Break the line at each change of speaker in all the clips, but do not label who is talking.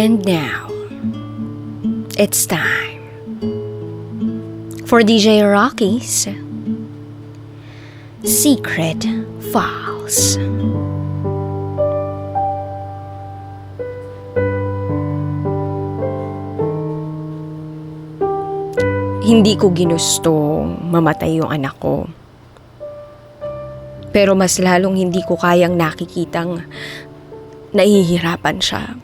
And now, it's time for DJ Rocky's Secret Files. Hindi ko ginustong mamatay yung anak ko. Pero mas lalong hindi ko kayang nakikitang nahihirapan siya.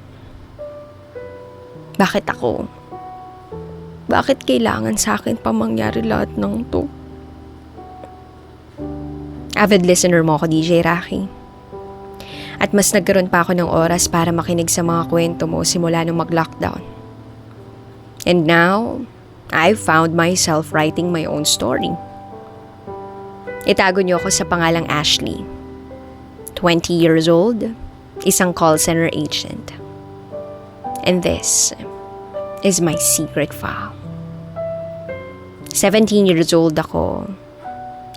Bakit ako? Bakit kailangan sa akin pa mangyari lahat ng to? Avid listener mo ako, DJ Rocky. At mas nagkaroon pa ako ng oras para makinig sa mga kwento mo simula nung mag-lockdown. And now, I've found myself writing my own story. Itago niyo ako sa pangalang Ashley. 20 years old, isang call center agent. And this is my secret file. 17 years old ako.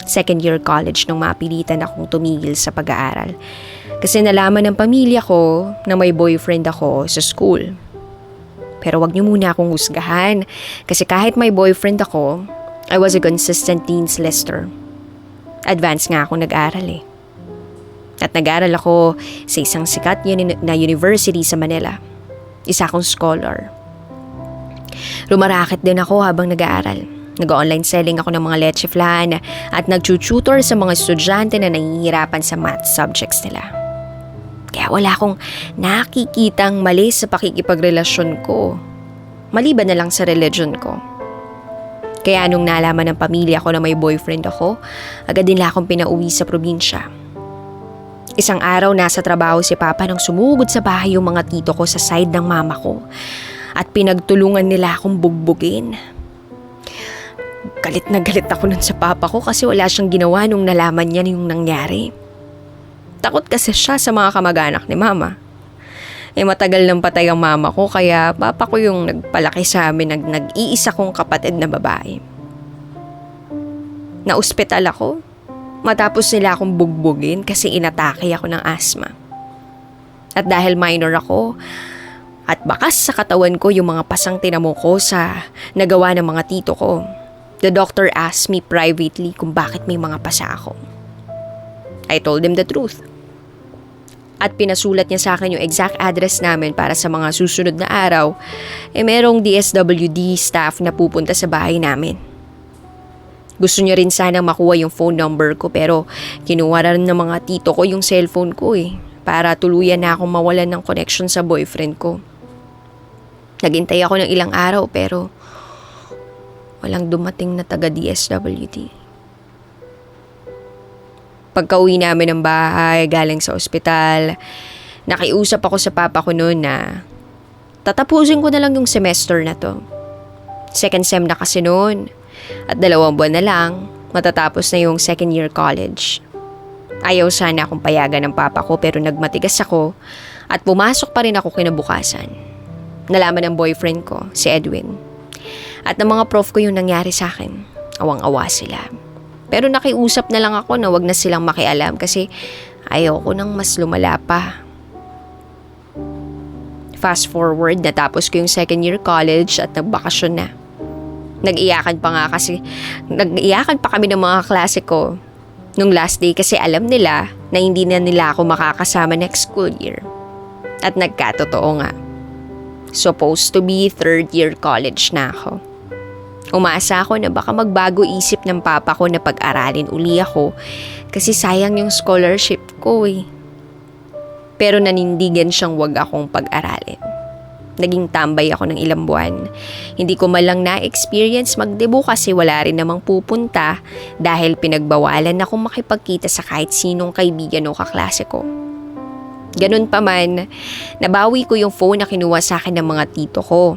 Second year college nung mapilitan akong tumigil sa pag-aaral. Kasi nalaman ng pamilya ko na may boyfriend ako sa school. Pero wag niyo muna akong husgahan. Kasi kahit may boyfriend ako, I was a consistent dean's lister. Advance nga akong nag-aral eh. At nag-aral ako sa isang sikat na university sa Manila. Isa akong scholar. Rumaraket din ako habang nag-aaral. Nag-online selling ako ng mga leche flan at nag-tutor sa mga estudyante na nahihirapan sa math subjects nila. Kaya wala akong nakikitang mali sa pakikipagrelasyon ko. Maliban na lang sa religion ko. Kaya nung nalaman ng pamilya ko na may boyfriend ako, agad din akong pinauwi sa probinsya. Isang araw nasa trabaho si Papa nang sumugod sa bahay yung mga tito ko sa side ng mama ko at pinagtulungan nila akong bugbugin. Galit na galit ako nun sa Papa ko kasi wala siyang ginawa nung nalaman niya yung nangyari. Takot kasi siya sa mga kamag-anak ni Mama. Matagal nang patay ang mama ko kaya Papa ko yung nagpalaki sa amin nag-iisa kong kapatid na babae. Na-ospital ako matapos nila akong bugbugin kasi inatake ako ng asthma. At dahil minor ako at bakas sa katawan ko yung mga pasang tinamo ko sa nagawa ng mga tito ko, the doctor asked me privately kung bakit may mga pasa ako. I told him the truth. At pinasulat niya sa akin yung exact address namin para sa mga susunod na araw, merong DSWD staff na pupunta sa bahay namin. Gusto niya rin sanang makuha yung phone number ko pero kinuha rin ng mga tito ko yung cellphone ko para tuluyan na akong mawalan ng connection sa boyfriend ko. Naghintay ako ng ilang araw pero walang dumating na taga DSWD. Pagka-uwi namin ng bahay, galing sa ospital, nakiusap ako sa Papa ko noon na tatapusin ko na lang yung semester na to. Second sem na kasi noon. At 2 buwan na lang, matatapos na yung second year college. Ayaw sana akong payagan ng Papa ko pero nagmatigas ako at pumasok pa rin ako kinabukasan. Nalaman ng boyfriend ko, si Edwin. At ng mga prof ko yung nangyari sa akin. Awang-awa sila. Pero nakiusap na lang ako na wag na silang makialam kasi ayaw ko nang mas lumala pa. Fast forward, natapos ko yung second year college at nagbakasyon na. Nag-iyakan pa kami ng mga klase ko nung last day kasi alam nila na hindi na nila ako makakasama next school year. At nagkatotoo nga. Supposed to be third year college na ako. Umaasa ako na baka magbago isip ng Papa ko na pag-aralin uli ako kasi sayang yung scholarship ko Pero nanindigan siyang wag akong pag-aralin. Naging tambay ako ng ilang buwan. Hindi ko malang na-experience magdebo kasi wala rin namang pupunta dahil pinagbawalan akong makipagkita sa kahit sinong kaibigan o kaklase ko. Ganun pa man, nabawi ko yung phone na kinuha sa akin ng mga tito ko.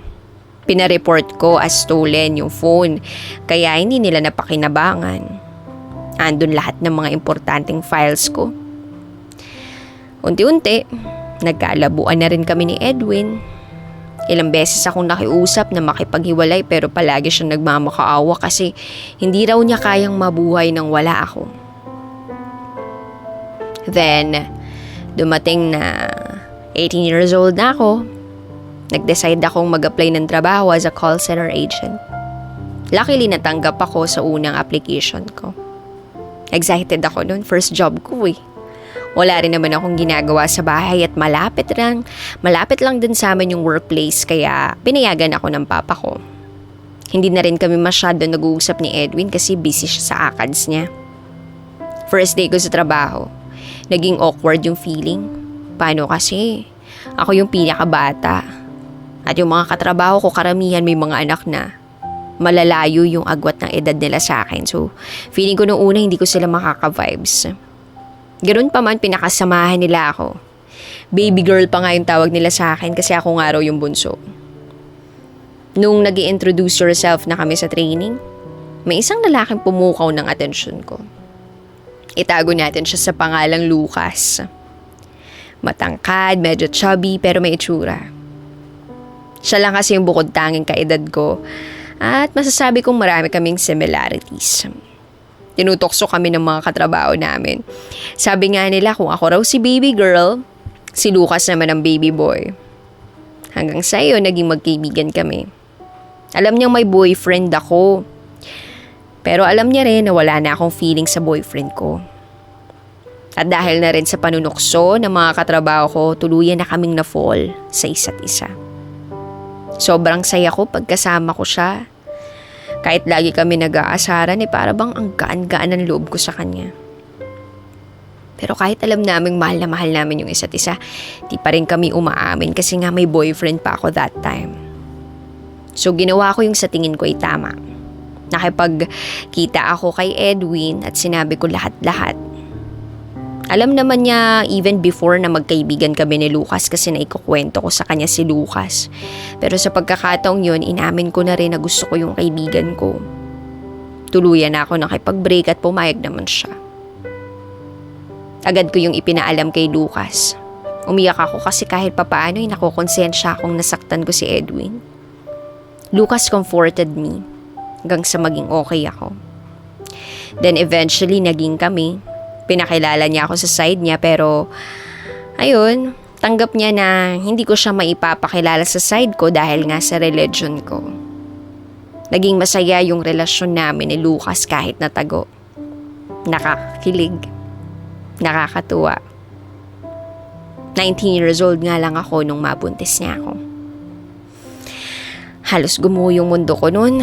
Pinareport ko as stolen yung phone, kaya hindi nila napakinabangan. Andun lahat ng mga importanteng files ko. Unti-unti, nagkaalabuan na rin kami ni Edwin. Ilang beses akong nakiusap na makipaghiwalay pero palagi siyang nagmamakaawa kasi hindi raw niya kayang mabuhay nang wala ako. Then, dumating na 18 years old na ako. Nag-decide akong mag-apply ng trabaho as a call center agent. Luckily, natanggap ako sa unang application ko. Excited ako noon, first job ko eh. Wala rin naman akong ginagawa sa bahay at malapit lang din sa amin yung workplace kaya pinayagan ako ng papa ko. Hindi na rin kami masyado nag-uusap ni Edwin kasi busy siya sa ACADS niya. First day ko sa trabaho, naging awkward yung feeling. Paano kasi? Ako yung pinakabata. At yung mga katrabaho ko karamihan may mga anak na. Malalayo yung agwat ng edad nila sa akin. So, feeling ko nung una hindi ko sila makaka-vibes. Ganoon pa man, pinakasamahan nila ako. Baby girl pa nga yung tawag nila sa akin kasi ako nga raw yung bunso. Nung nag-i-introduce yourself na kami sa training, may isang lalaking pumukaw ng atensyon ko. Itago natin siya sa pangalang Lucas. Matangkad, medyo chubby, pero may itsura. Siya lang kasi yung bukod tanging kaedad ko at masasabi kong marami kaming similarities. Tinutokso kami ng mga katrabaho namin. Sabi nga nila kung ako raw si baby girl, si Lucas naman ang baby boy. Hanggang sa iyo, naging magkaibigan kami. Alam niyang may boyfriend ako. Pero alam niya rin na wala na akong feeling sa boyfriend ko. At dahil na rin sa panunokso ng mga katrabaho ko, tuluyan na kaming na-fall sa isa't isa. Sobrang saya ko pagkasama ko siya. Kahit lagi kami nag-aasaran, para bang ang gaan-gaan ng loob ko sa kanya. Pero kahit alam naming mahal na mahal namin yung isa't isa, di pa rin kami umaamin kasi nga may boyfriend pa ako that time. So ginawa ko yung sa tingin ko ay tama. Nakipagkita ako kay Edwin at sinabi ko lahat-lahat. Alam naman niya even before na magkaibigan kami ni Lucas kasi naikukwento ko sa kanya si Lucas. Pero sa pagkakataong yun, inamin ko na rin na gusto ko yung kaibigan ko. Tuluyan na ako nakipag-break at pumayag naman siya. Agad ko yung ipinaalam kay Lucas. Umiyak ako kasi kahit papaano ay nakukonsensya akong nasaktan ko si Edwin. Lucas comforted me hanggang sa maging okay ako. Then eventually naging kami. Pinakilala niya ako sa side niya pero ayun, tanggap niya na hindi ko siya maipapakilala sa side ko dahil nga sa religion ko. Naging masaya yung relasyon namin ni Lucas kahit natago. Nakakakilig. Nakakatuwa. 19 years old nga lang ako nung mabuntis niya ako. Halos gumuho yung mundo ko noon.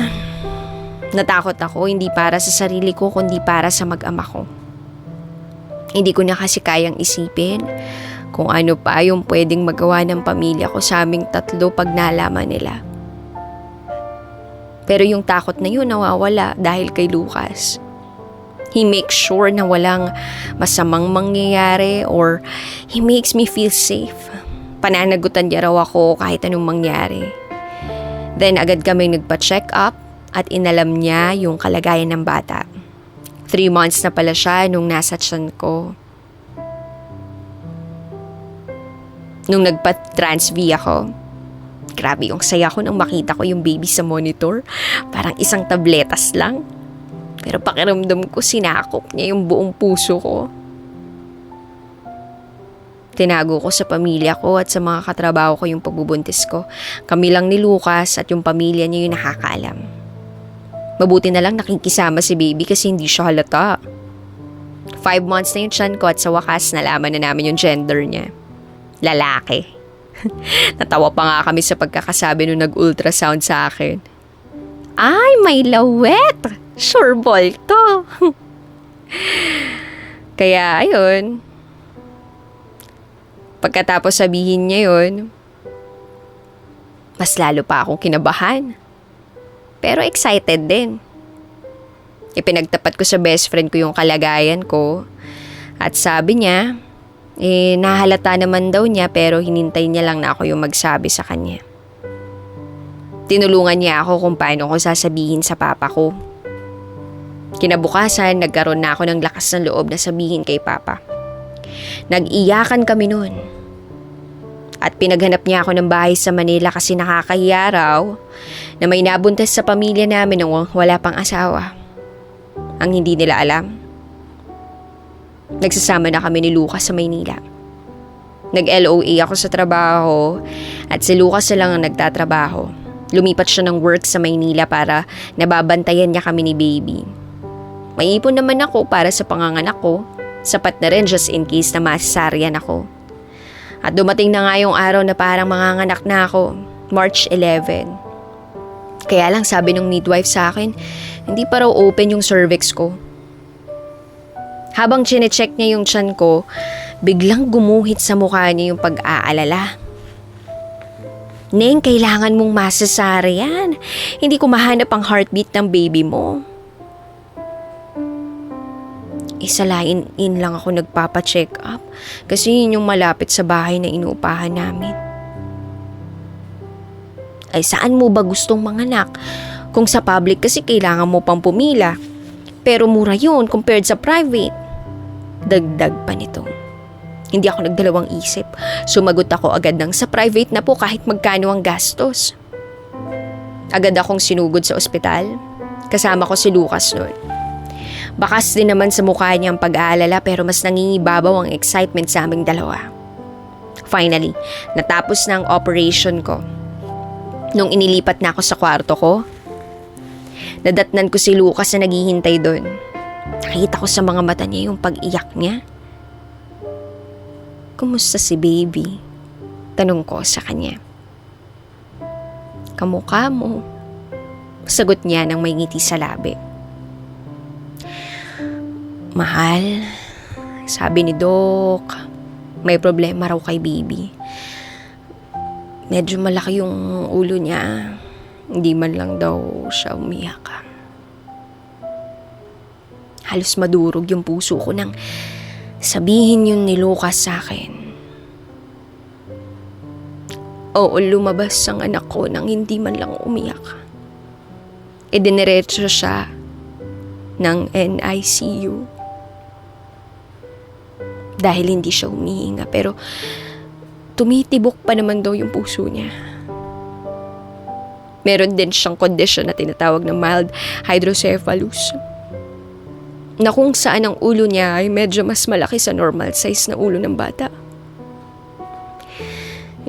Natakot ako hindi para sa sarili ko kundi para sa mag-ama ko. Hindi ko na kasi kayang isipin kung ano pa yung pwedeng magawa ng pamilya ko sa aming tatlo pag nalaman nila. Pero yung takot na yun nawawala dahil kay Lucas. He makes sure na walang masamang mangyayari or he makes me feel safe. Pananagutan niya raw ako kahit anong mangyari. Then agad kami nagpa-check up at inalam niya yung kalagayan ng bata. 3 months na pala siya nung nasa tiyan ko. Nung nagpa-trans-V ako, grabe yung saya ko nang makita ko yung baby sa monitor. Parang isang tabletas lang. Pero pakiramdam ko sinakop niya yung buong puso ko. Tinago ko sa pamilya ko at sa mga katrabaho ko yung pagbubuntis ko. Kami lang ni Lucas at yung pamilya niya yung nakakaalam. Mabuti na lang nakikisama si baby kasi hindi siya halata. 5 months na yung tiyan ko at sa wakas nalaman na namin yung gender niya. Lalaki. Natawa pa nga kami sa pagkakasabi nung nag-ultrasound sa akin. Ay, may lawet! Sure ball to. Kaya ayun. Pagkatapos sabihin niya yun, mas lalo pa akong kinabahan. Pero excited din. Ipinagtapat ko sa best friend ko yung kalagayan ko. At sabi niya, nahalata naman daw niya pero hinintay niya lang na ako yung magsabi sa kanya. Tinulungan niya ako kung paano ko sasabihin sa papa ko. Kinabukasan, nagkaroon na ako ng lakas ng loob na sabihin kay papa. Nag-iyakan kami noon. At pinaghanap niya ako ng bahay sa Manila kasi nakakahiya raw na may nabuntis sa pamilya namin nung wala pang asawa. Ang hindi nila alam, nagsasama na kami ni Lucas sa Maynila. Nag-LOA ako sa trabaho at si Lucas na lang ang nagtatrabaho. Lumipat siya ng work sa Maynila para nababantayan niya kami ni baby. May ipon naman ako para sa panganganak ko. Sapat na rin just in case na masasaryan ako. At dumating na nga yung araw na parang manganganak na ako. March 11. Kaya lang sabi ng midwife sa akin, hindi pa raw open yung cervix ko. Habang chinecheck niya yung tiyan ko, biglang gumuhit sa mukha niya yung pag-aalala. Neng, kailangan mong masasaryan. Hindi ko mahanap ang heartbeat ng baby mo. Isalain in lang ako nagpapacheck up kasi yun yung malapit sa bahay na inuupahan namin. Ay saan mo ba gustong manganak? Kung sa public kasi kailangan mo pang pumila. Pero mura yun compared sa private. Dagdag pa nito. Hindi ako nagdalawang isip. Sumagot ako agad ng sa private na po kahit magkano ang gastos. Agad akong sinugod sa ospital. Kasama ko si Lucas noon. Bakas din naman sa mukha niya ang pag-aalala pero mas nangingibabaw ang excitement sa aming dalawa. Finally, natapos na ang operation ko. Nung inilipat na ako sa kwarto ko, nadatnan ko si Lucas na naghihintay doon. Nakita ko sa mga mata niya yung pag-iyak niya. Kumusta si baby? Tanong ko sa kanya. Kamukha mo. Sagot niya nang may ngiti sa labi. Mahal, sabi ni Doc, may problema raw kay baby. Medyo malaki yung ulo niya. Hindi man lang daw siya umiyak. Halos madurog yung puso ko nang sabihin yun ni Lucas sa akin. Oo, lumabas ang anak ko nang hindi man lang umiyak. Idiniretso siya ng NICU. Dahil hindi siya humihinga pero tumitibok pa naman daw yung puso niya. Meron din siyang kondisyon na tinatawag na mild hydrocephalus. Na kung saan ang ulo niya ay medyo mas malaki sa normal size na ulo ng bata.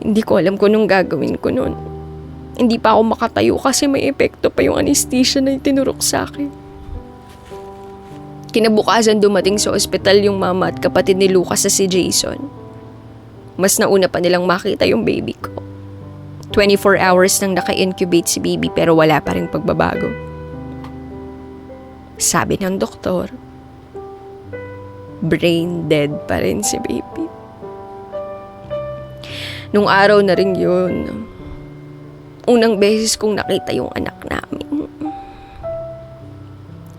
Hindi ko alam kung anong gagawin ko noon. Hindi pa ako makatayo kasi may epekto pa yung anesthesia na itinurok sa akin. Kinabukasan dumating sa ospital yung mama at kapatid ni Lucas na si Jason. Mas nauna pa nilang makita yung baby ko. 24 hours nang naka-incubate si baby pero wala pa rin pagbabago. Sabi ng doktor, brain dead pa rin si baby. Nung araw na rin yun, unang beses kong nakita yung anak namin.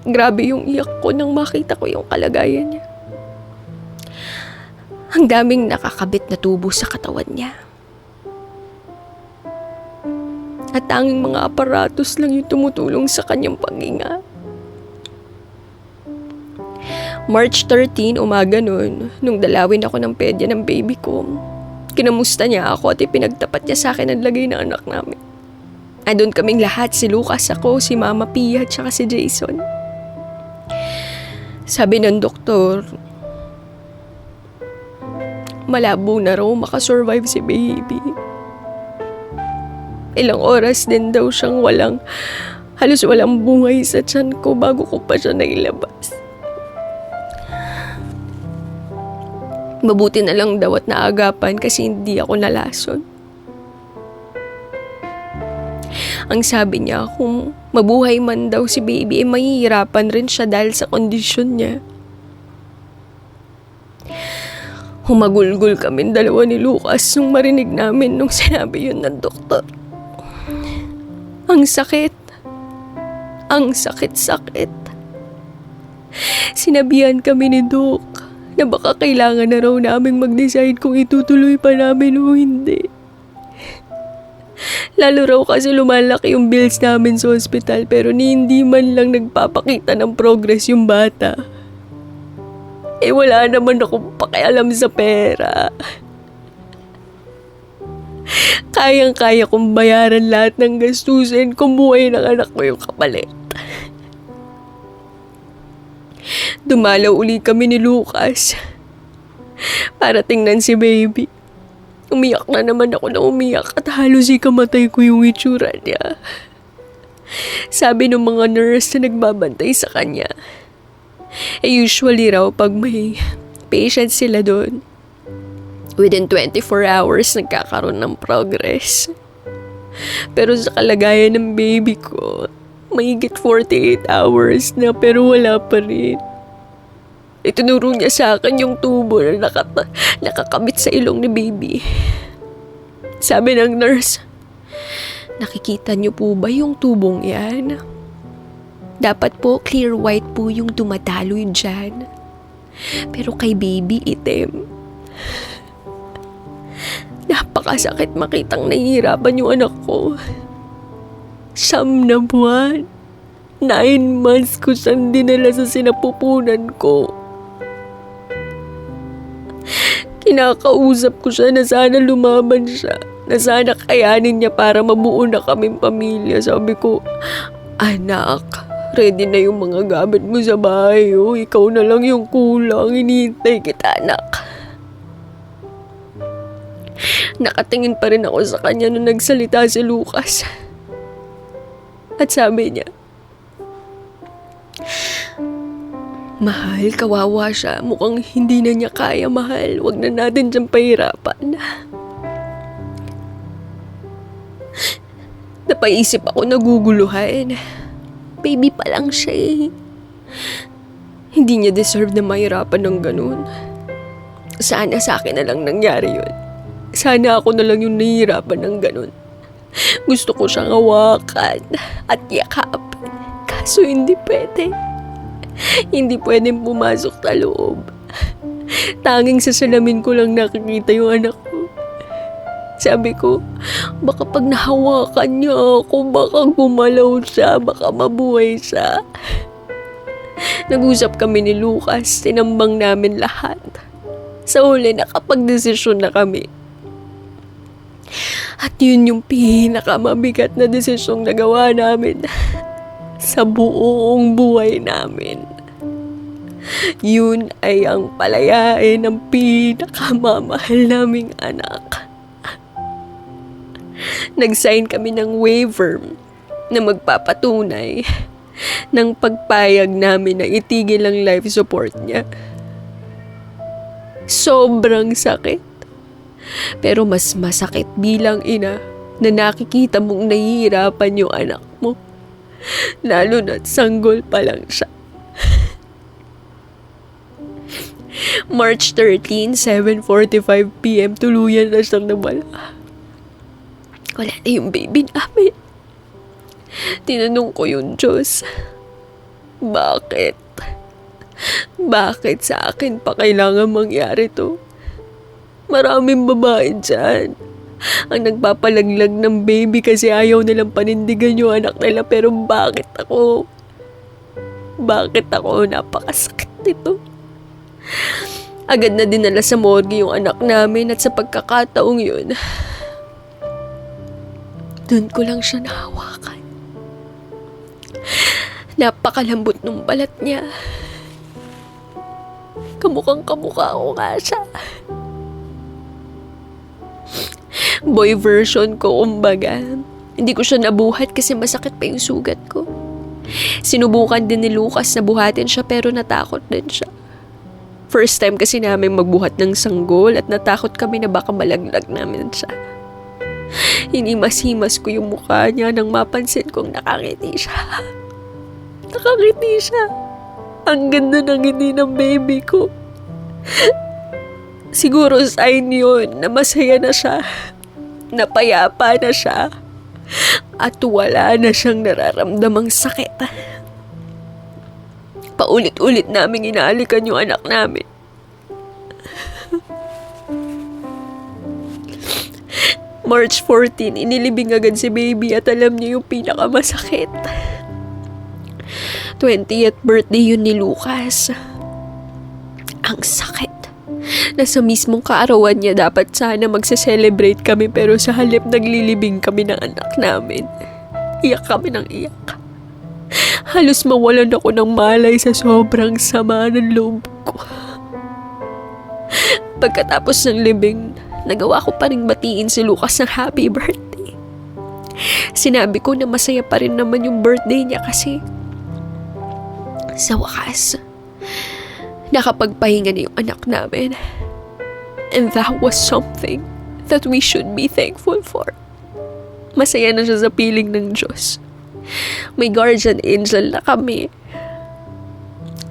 Grabe yung iyak ko nang makita ko yung kalagayan niya. Ang daming nakakabit na tubo sa katawan niya. At tanging mga aparatos lang yung tumutulong sa kanyang paghinga. March 13, umaga noon, nung dalawin ako ng pedya ng baby ko, kinamusta niya ako at ipinagtapat niya sa akin ang lagay ng anak namin. Andun kaming lahat, si Lucas, ako, si Mama Pia at saka si Jason. Sabi ng doktor, malabo na raw makasurvive si baby. Ilang oras din daw siyang halos walang bungay sa tiyan ko bago ko pa siya nailabas. Mabuti na lang daw at naagapan kasi hindi ako nalason. Ang sabi niya, kung mabuhay man daw si baby, mahihirapan rin siya dahil sa kondisyon niya. Humagulgol kami dalawa ni Lucas nung marinig namin nung sinabi yun ng doktor. Ang sakit. Ang sakit-sakit. Sinabihan kami ni Doc na baka kailangan na raw naming mag-decide kung itutuloy pa namin o hindi. Lalo raw kasi lumalaki yung bills namin sa ospital pero hindi man lang nagpapakita ng progress yung bata. Wala naman akong pakialam sa pera. Kayang-kaya kong bayaran lahat ng gastusin kung buhay ng anak ko yung kapalit. Dumalaw uli kami ni Lucas para tingnan si baby. Umiyak na naman ako na umiyak at halos ikamatay ko yung itsura niya. Sabi ng mga nurse na nagbabantay sa kanya, usually raw pag may patient sila doon, within 24 hours nagkakaroon ng progress. Pero sa kalagayan ng baby ko, mahigit 48 hours na pero wala pa rin. Itinuro niya sa akin yung tubo na nakakabit sa ilong ni baby. Sabi ng nurse, nakikita niyo po ba yung tubong yan? Dapat po clear white po yung dumadaloy dyan. Pero kay baby itim. Napakasakit makitang nahihirapan yung anak ko. 9 na buwan. 9 months ko siyang dinala sa sinapupunan ko. Kinakausap ko siya na sana lumaban siya. Na sana kayanin niya para mabuo na kaming pamilya. Sabi ko, anak, ready na yung mga gamit mo sa bahay. Oh. Ikaw na lang yung kulang. Hinihintay kita, anak. Nakatingin pa rin ako sa kanya nung nagsalita si Lucas. At sabi niya, mahal, kawawa siya. Mukhang hindi na niya kaya, mahal. Huwag na natin dyan pahirapan. Napaisip ako, naguguluhan. Baby pa lang siya eh. Hindi niya deserve na mahirapan ng ganun. Sana sa akin na lang nangyari yun. Sana ako na lang yung nahihirapan ng ganun. Gusto ko siyang hawakan at yakapin. Kaso hindi pwede. Hindi pwedeng pumasok sa loob. Tanging sa salamin ko lang nakikita yung anak ko. Sabi ko, baka pag nahawakan niya ako, baka gumalaw siya, baka mabuhay siya. Nag-usap kami ni Lucas, tinambang namin lahat. Sa huli, nakapag-desisyon na kami. At yun yung pinakamabigat na desisyong nagawa namin sa buong buhay namin. Yun ay ang palayain ng pinakamamahal naming anak. Nag-sign kami ng waiver na magpapatunay ng pagpayag namin na itigil ang life support niya. Sobrang sakit. Pero mas masakit bilang ina na nakikita mong nahihirapan yung anak mo. Lalo na't sanggol pa lang siya. March 13, 7:45 p.m. tuluyan na siyang nawala. Wala na yung baby namin. Tinanong ko yung Diyos, bakit? Bakit sa akin pa kailangan mangyari to? Maraming babae dyan ang nagpapalaglag ng baby kasi ayaw nilang panindigan yung anak nila. Pero bakit ako? Bakit ako? Napakasakit nito. Agad na dinala sa morgue yung anak namin at sa pagkakataong yun, doon ko lang siya nahawakan. Napakalambot nung balat niya. Kamukhang kamukha ko nga siya. Boy version ko, kumbaga. Hindi ko siya nabuhat kasi masakit pa yung sugat ko. Sinubukan din ni Lucas na buhatin siya pero natakot din siya. First time kasi namin magbuhat ng sanggol at natakot kami na baka malaglag namin siya. Hinimas-himas ko yung mukha niya nang mapansin kong nakangiti siya. Nakangiti siya. Ang ganda ng ngiti ng baby ko. Siguro sign yun na masaya na siya. Napayapa na siya. At wala na siyang nararamdamang sakit. Paulit-ulit naming inaalikan yung anak namin. March 14, inilibing agad si baby at alam niya yung pinakamasakit. 20th birthday yun ni Lucas. Ang sakit. Nasa mismong kaarawan niya dapat sana magse-celebrate kami pero sa halip naglilibing kami ng anak namin. Iyak kami ng iyak. Halos mawalan ako ng malay sa sobrang sama ng loob ko. Pagkatapos ng libing,
nagawa ko pa rin batiin si Lucas ng happy birthday. Sinabi ko na masaya pa rin naman yung birthday niya kasi sa wakas, nakapagpahinga na yung anak namin. And that was something that we should be thankful for. Masaya na siya sa piling ng Diyos. May guardian angel na kami.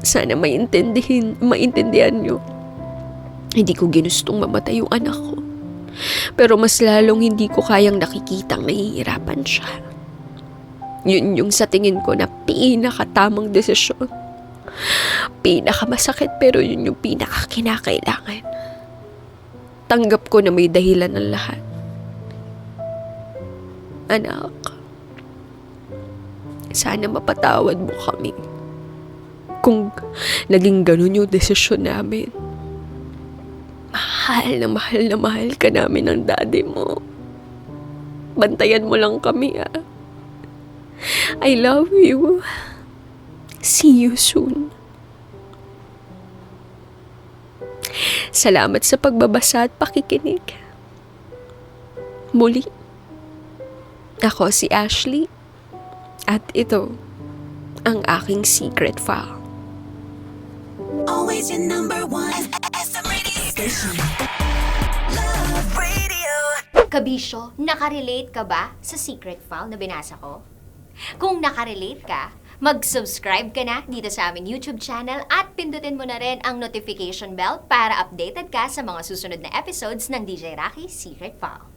Sana maintindihan nyo. Hindi ko ginustong mamatay yung anak ko. Pero mas lalong hindi ko kayang nakikitang nahihirapan siya. Yun yung sa tingin ko na pinakatamang desisyon. Pinakamasakit pero yun yung pinakakinakailangan. Tanggap ko na may dahilan ng lahat. Anak, sana mapatawad mo kami kung naging ganun yung desisyon namin. Mahal na mahal ka namin ng daddy mo. Bantayan mo lang kami, ah. I love you. See you soon. Salamat sa pagbabasa at pakikinig. Muli, ako si Ashley at ito ang aking secret file.
Always your number one SM radio station. Love Radio.
Kabisyo, nakarelate ka ba sa secret file na binasa ko? Kung nakarelate ka, mag-subscribe ka na dito sa aming YouTube channel at pindutin mo na rin ang notification bell para updated ka sa mga susunod na episodes ng DJ Rocky Secret File.